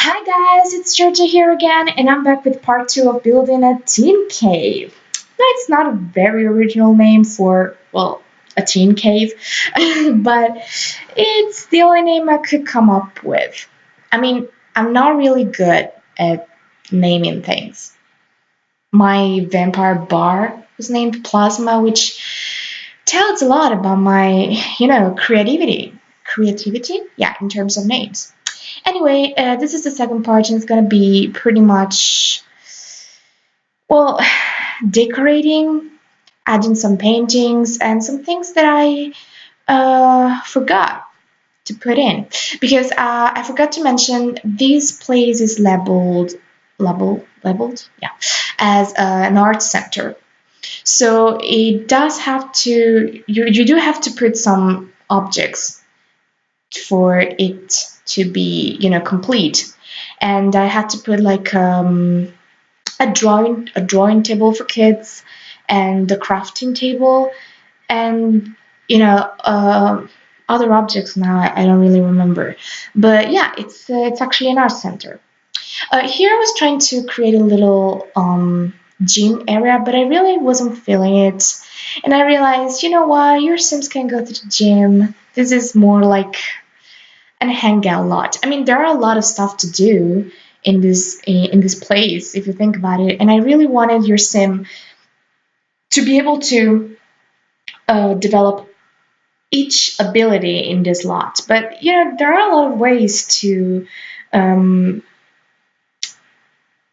Hi guys, it's Georgia here again, and I'm back with part two of building a teen cave. No, it's not a very original name for, well, a teen cave, but it's the only name I could come up with. I mean, I'm not really good at naming things. My vampire bar was named Plasma, which tells a lot about my, creativity. Creativity? Yeah, in terms of names. Anyway, this is the second part, and it's gonna be pretty much, well, decorating, adding some paintings, and some things that I forgot to put in because I forgot to mention this place is labeled, yeah, as an art center. So it does have to you do have to put some objects for it to be complete, and I had to put like a drawing table for kids and the crafting table and you know uh, other objects. Now I don't really remember, but yeah, it's actually an art center. Here I was trying to create a little gym area, but I really wasn't feeling it. And I realized, you know what, your Sims can go to the gym. This is more like an hangout lot. I mean, there are a lot of stuff to do in this place if you think about it. And I really wanted your Sim to be able to develop each ability in this lot. But there are a lot of ways to um,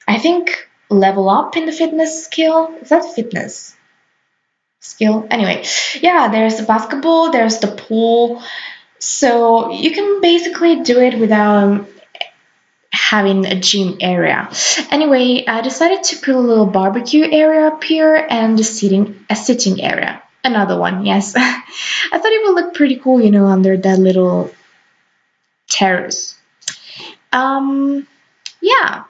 I think level up in the fitness skill. Is that fitness skill? Anyway, yeah, there's the basketball, there's the pool. So you can basically do it without having a gym area. Anyway, I decided to put a little barbecue area up here and a sitting area. Another one, yes. I thought it would look pretty cool, under that little terrace. Um, yeah,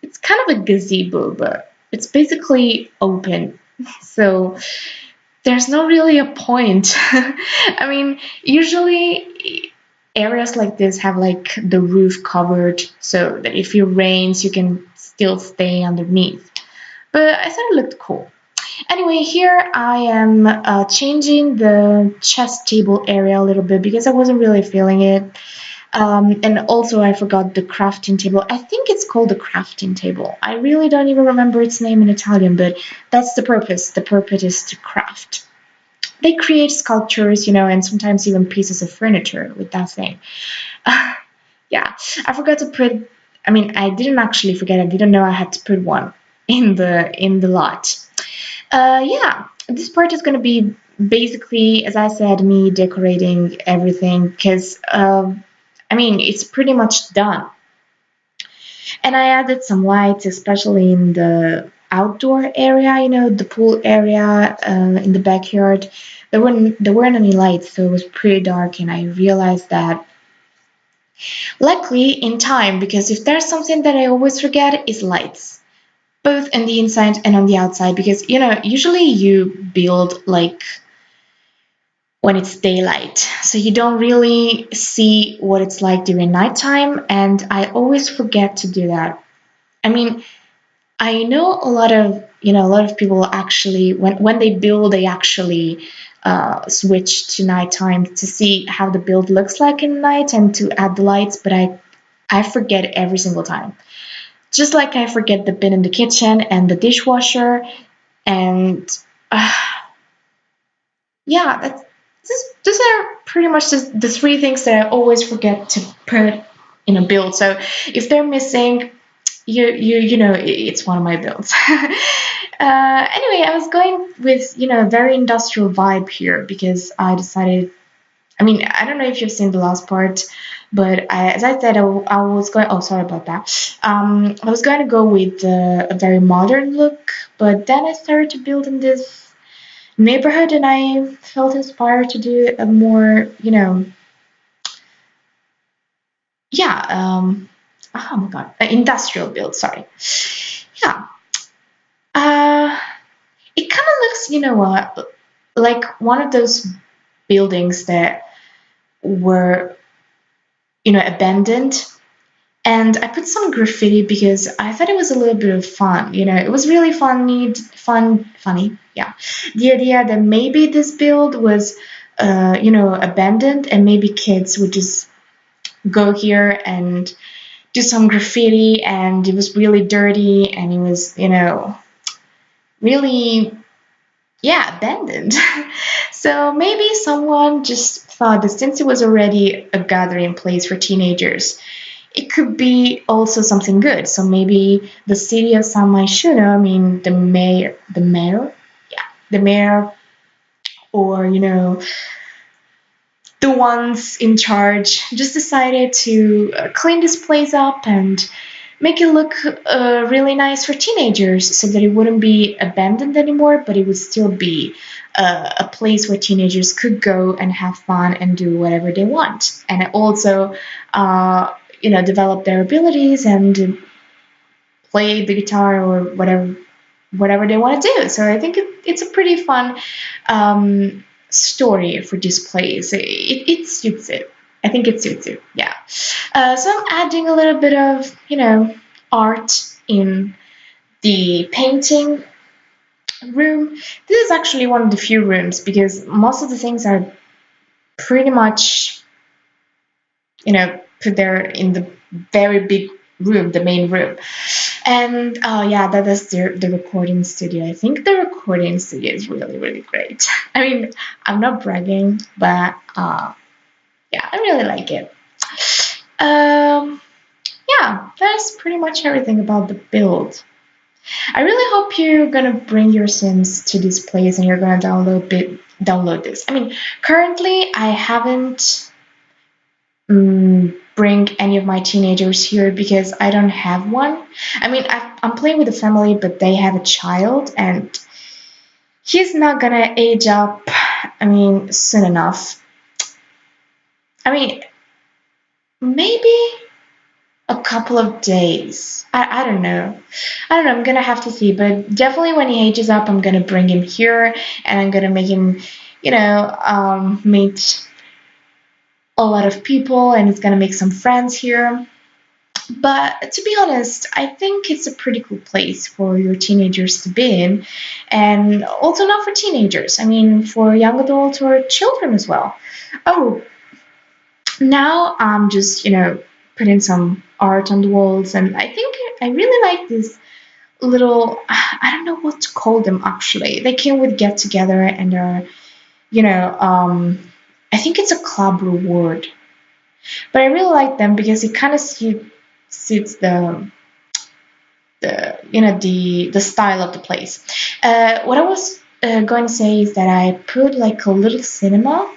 it's kind of a gazebo, but it's basically open. So there's not really a point. I mean, usually areas like this have like the roof covered so that if it rains, you can still stay underneath. But I thought it looked cool. Anyway, here I am changing the chess table area a little bit because I wasn't really feeling it. And also, I forgot the crafting table. I think it's called the crafting table. I really don't even remember its name in Italian, but that's the purpose. The purpose is to craft. They create sculptures, and sometimes even pieces of furniture with that thing. Yeah, I forgot to put. I mean, I didn't actually forget. I didn't know I had to put one in the lot. Yeah, this part is gonna be basically, as I said, me decorating everything because I mean, it's pretty much done. And I added some lights, especially in the outdoor area, the pool area in the backyard. There weren't any lights, so it was pretty dark, and I realized that luckily in time, because if there's something that I always forget is lights, both on the inside and on the outside, because usually you build like when it's daylight. So you don't really see what it's like during nighttime, and I always forget to do that. I mean, I know a lot of people actually when they build, they actually switch to nighttime to see how the build looks like in night and to add the lights, but I forget every single time. Just like I forget the bin in the kitchen and the dishwasher, and uh, yeah, those are pretty much the three things that I always forget to put in a build. So if they're missing, it's one of my builds. Anyway, I was going with a very industrial vibe here because I decided. I mean, I don't know if you've seen the last part, but as I said, I was going. Oh, sorry about that. I was going to go with a very modern look, but then I started to build in this neighborhood, and I felt inspired to do a more, yeah, oh my god, industrial build. Sorry, yeah. Uh, it kind of looks, like one of those buildings that were, abandoned, And I put some graffiti because I thought it was a little bit of fun. It was really funny. Yeah, the idea that maybe this build was, abandoned, and maybe kids would just go here and do some graffiti, and it was really dirty, and it was, really, yeah, abandoned. So maybe someone just thought that since it was already a gathering place for teenagers, it could be also something good. So maybe the city of San Myshuno, I mean the mayor, or the ones in charge just decided to clean this place up and make it look really nice for teenagers, so that it wouldn't be abandoned anymore, but it would still be a place where teenagers could go and have fun and do whatever they want, and also develop their abilities and play the guitar or whatever they want to do. So I think it's a pretty fun story for this place. It suits it. I think it suits it. Yeah. So I'm adding a little bit of art in the painting room. This is actually one of the few rooms because most of the things are pretty much put there in the very big room, the main room. And yeah, that is the recording studio. I think the recording studio is really, really great. I mean, I'm not bragging, but yeah, I really like it. Yeah, that's pretty much everything about the build. I really hope you're gonna bring your Sims to this place and you're gonna download this. I mean, currently I haven't bring any of my teenagers here because I don't have one. I mean, I'm playing with a family, but they have a child, and he's not gonna age up, I mean, soon enough. I mean, maybe a couple of days. I don't know. I'm gonna have to see, but definitely when he ages up, I'm gonna bring him here, and I'm gonna make him, meet a lot of people, and he's gonna make some friends here. But to be honest, I think it's a pretty cool place for your teenagers to be in, and also not for teenagers. I mean, for young adults or children as well. Oh, now I'm just, putting some art on the walls, and I think I really like this little, I don't know what to call them actually. They came with get together, and they're, I think it's a club reward. But I really like them because it kind of suits the style of the place. What I was going to say is that I put like a little cinema.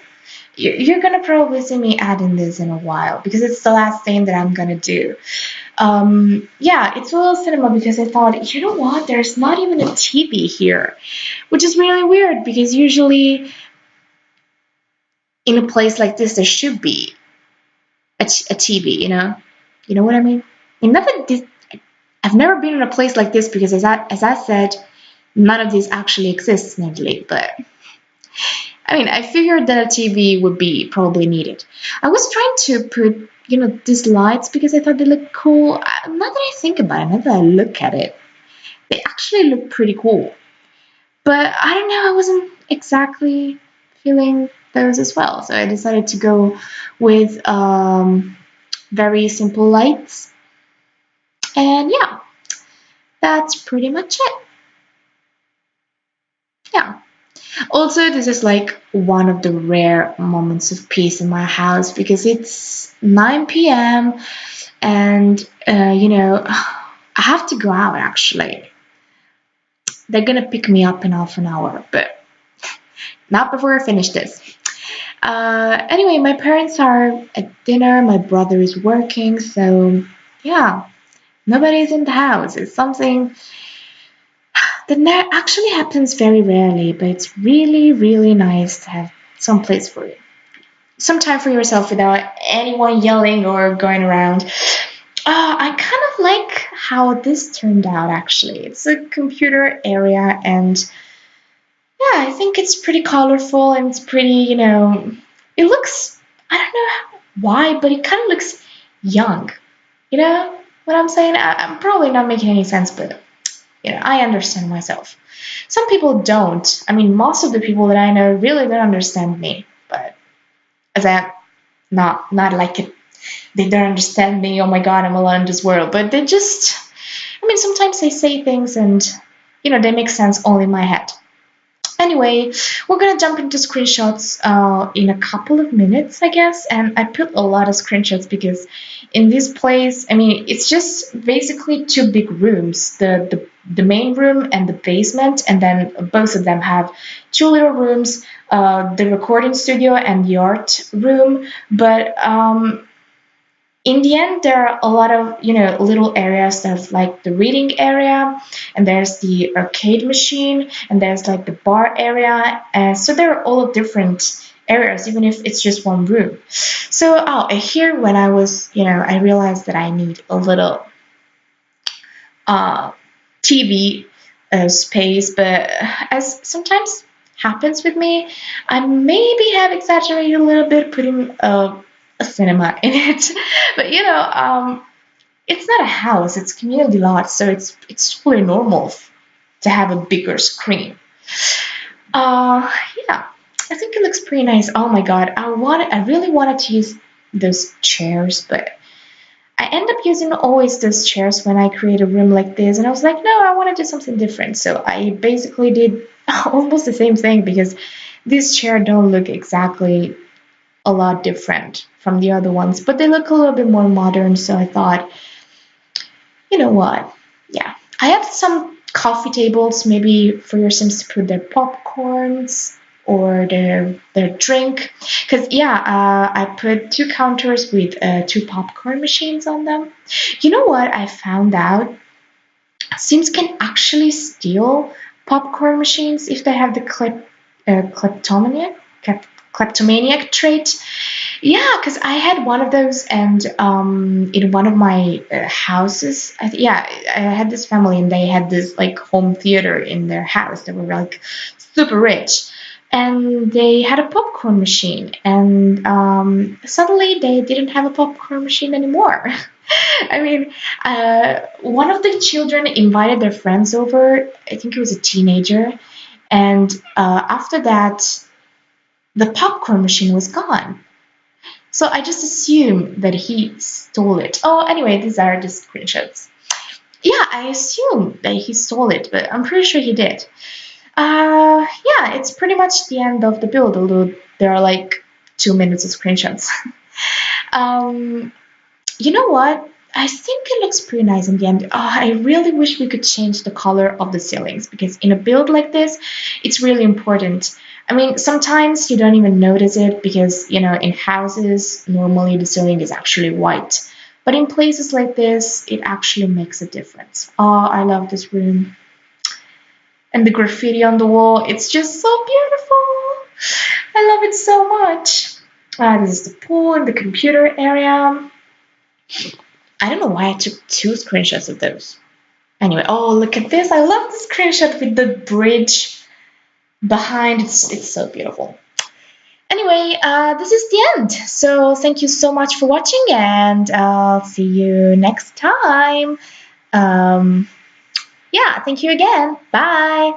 You're gonna probably see me adding this in a while because it's the last thing that I'm gonna do. Yeah, it's a little cinema because I thought, you know what? There's not even a TV here, which is really weird because usually in a place like this there should be a TV. You know what I mean? And not that this, I've never been in a place like this because, as I said, none of this actually exists in Italy. But I mean, I figured that a TV would be probably needed. I was trying to put, these lights because I thought they looked cool. Now that I think about it, now that I look at it, they actually look pretty cool. But I don't know, I wasn't exactly feeling those as well. So I decided to go with very simple lights. And yeah, that's pretty much it. Yeah. Also, this is like one of the rare moments of peace in my house because it's 9 p.m. and, I have to go out actually. They're gonna pick me up in half an hour, but not before I finish this. Anyway, my parents are at dinner, my brother is working, so yeah, nobody's in the house. It's something that actually happens very rarely, but it's really, really nice to have some place for you. Some time for yourself without anyone yelling or going around. I kind of like how this turned out actually. It's a computer area, and yeah, I think it's pretty colorful and it's pretty, it looks, I don't know why, but it kind of looks young. You know what I'm saying? I'm probably not making any sense, but I understand myself. Some people don't. I mean, most of the people that I know really don't understand me. But as I not like it, they don't understand me. Oh my God, I'm alone in this world. But they just, I mean, sometimes they say things and they make sense only in my head. Anyway, we're gonna jump into screenshots in a couple of minutes, I guess. And I put a lot of screenshots because in this place, I mean, it's just basically two big rooms, the main room and the basement, and then both of them have two little rooms, the recording studio and the art room. But in the end, there are a lot of little areas. There's like the reading area, and there's the arcade machine, and there's like the bar area. So there are all of different areas, even if it's just one room. So here when I was, I realized that I need a little TV space, but as sometimes happens with me, I maybe have exaggerated a little bit putting a cinema in it. But it's not a house; it's a community lot, so it's totally normal to have a bigger screen. Yeah, I think it looks pretty nice. Oh my God, I really wanted to use those chairs, but I end up using always those chairs when I create a room like this, and I was like, no, I want to do something different. So I basically did almost the same thing because these chairs don't look exactly a lot different from the other ones, but they look a little bit more modern. So I thought, you know what? Yeah, I have some coffee tables, maybe for your Sims to put their popcorns or their drink. Because I put two counters with two popcorn machines on them. You know what I found out? Sims can actually steal popcorn machines if they have the kleptomaniac trait. Yeah, because I had one of those, and in one of my houses, I had this family, and they had this like home theater in their house. They were like super rich, and they had a popcorn machine, and suddenly they didn't have a popcorn machine anymore. I mean, one of the children invited their friends over. I think it was a teenager, and after that, the popcorn machine was gone. So I just assumed that he stole it. Oh, anyway, these are just screenshots. Yeah, I assumed that he stole it, but I'm pretty sure he did. Yeah, it's pretty much the end of the build, although there are like 2 minutes of screenshots. um, you know what? I think it looks pretty nice in the end. I really wish we could change the color of the ceilings because in a build like this, it's really important. I mean, sometimes you don't even notice it because, in houses, normally the ceiling is actually white. But in places like this, it actually makes a difference. Oh, I love this room. And the graffiti on the wall, it's just so beautiful. I love it so much. This is the pool and the computer area. I don't know why I took 2 screenshots of those. Anyway, oh, look at this. I love the screenshot with the bridge behind. It's so beautiful. Anyway, this is the end. So thank you so much for watching, and I'll see you next time. Yeah, thank you again. Bye.